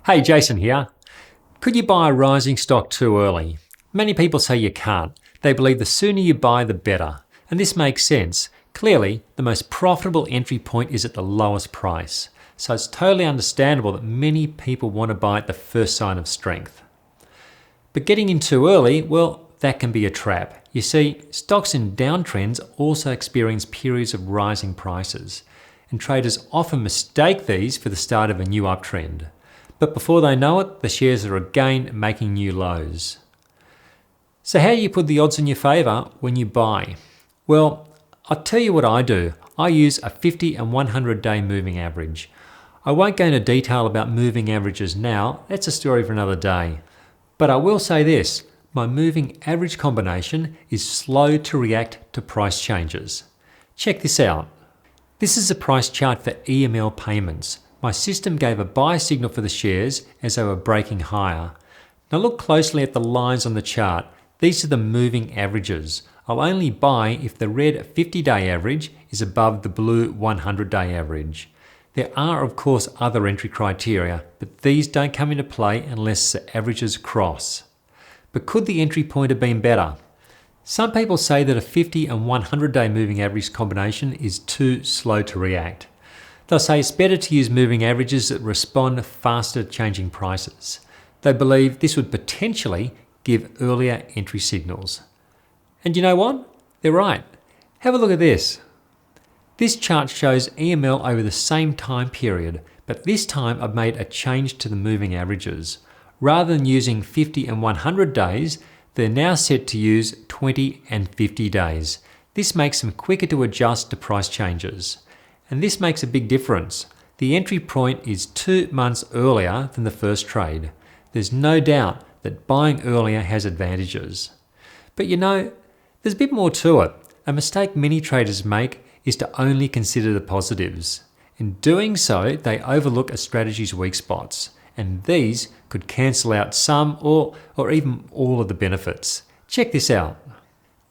Hey, Jason here. Could you buy a rising stock too early? Many people say you can't. They believe the sooner you buy, the better. And this makes sense. Clearly, the most profitable entry point is at the lowest price. So it's totally understandable that many people want to buy at the first sign of strength. But getting in too early, well, that can be a trap. You see, stocks in downtrends also experience periods of rising prices, and traders often mistake these for the start of a new uptrend. But before they know it, the shares are again making new lows. So how do you put the odds in your favour when you buy? Well, I'll tell you what I do. I use a 50 and 100 day moving average. I won't go into detail about moving averages now, that's a story for another day. But I will say this, my moving average combination is slow to react to price changes. Check this out. This is a price chart for EML Payments. My system gave a buy signal for the shares as they were breaking higher. Now look closely at the lines on the chart. These are the moving averages. I'll only buy if the red 50-day average is above the blue 100-day average. There are of course other entry criteria, but these don't come into play unless the averages cross. But could the entry point have been better? Some people say that a 50 and 100-day moving average combination is too slow to react. They'll say it's better to use moving averages that respond faster to changing prices. They believe this would potentially give earlier entry signals. And you know what? They're right. Have a look at this. This chart shows EML over the same time period, but this time I've made a change to the moving averages. Rather than using 50 and 100 days, they're now set to use 20 and 50 days. This makes them quicker to adjust to price changes. And this makes a big difference. The entry point is 2 months earlier than the first trade. There's no doubt that buying earlier has advantages. But you know, there's a bit more to it. A mistake many traders make is to only consider the positives. In doing so, they overlook a strategy's weak spots, and these could cancel out some or even all of the benefits. Check this out.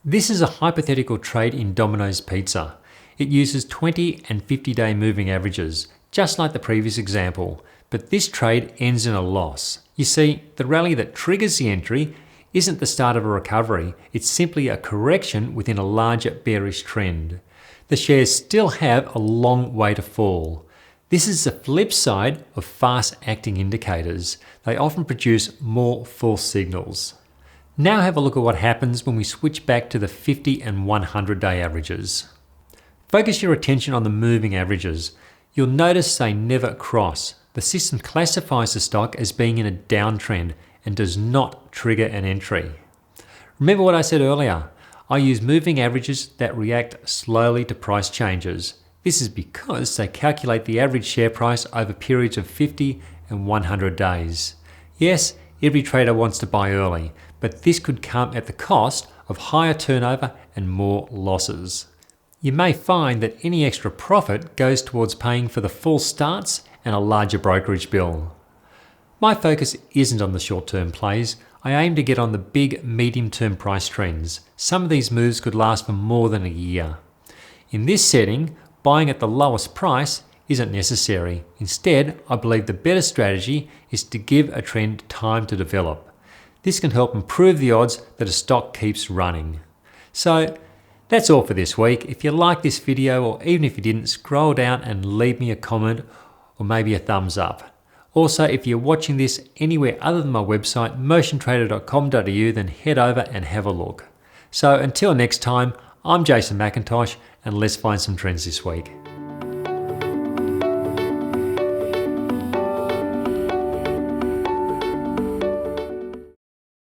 This is a hypothetical trade in Domino's Pizza. It uses 20 and 50-day moving averages, just like the previous example, but this trade ends in a loss. You see, the rally that triggers the entry isn't the start of a recovery, it's simply a correction within a larger bearish trend. The shares still have a long way to fall. This is the flip side of fast-acting indicators. They often produce more false signals. Now have a look at what happens when we switch back to the 50 and 100-day averages. Focus your attention on the moving averages. You'll notice they never cross. The system classifies the stock as being in a downtrend and does not trigger an entry. Remember what I said earlier? I use moving averages that react slowly to price changes. This is because they calculate the average share price over periods of 50 and 100 days. Yes, every trader wants to buy early, but this could come at the cost of higher turnover and more losses. You may find that any extra profit goes towards paying for the full starts and a larger brokerage bill. My focus isn't on the short-term plays. I aim to get on the big medium-term price trends. Some of these moves could last for more than a year. In this setting, buying at the lowest price isn't necessary. Instead, I believe the better strategy is to give a trend time to develop. This can help improve the odds that a stock keeps running. So, that's all for this week. If you liked this video, or even if you didn't, scroll down and leave me a comment or maybe a thumbs up. Also, if you're watching this anywhere other than my website, motiontrader.com.au, then head over and have a look. So until next time, I'm Jason McIntosh, and let's find some trends this week.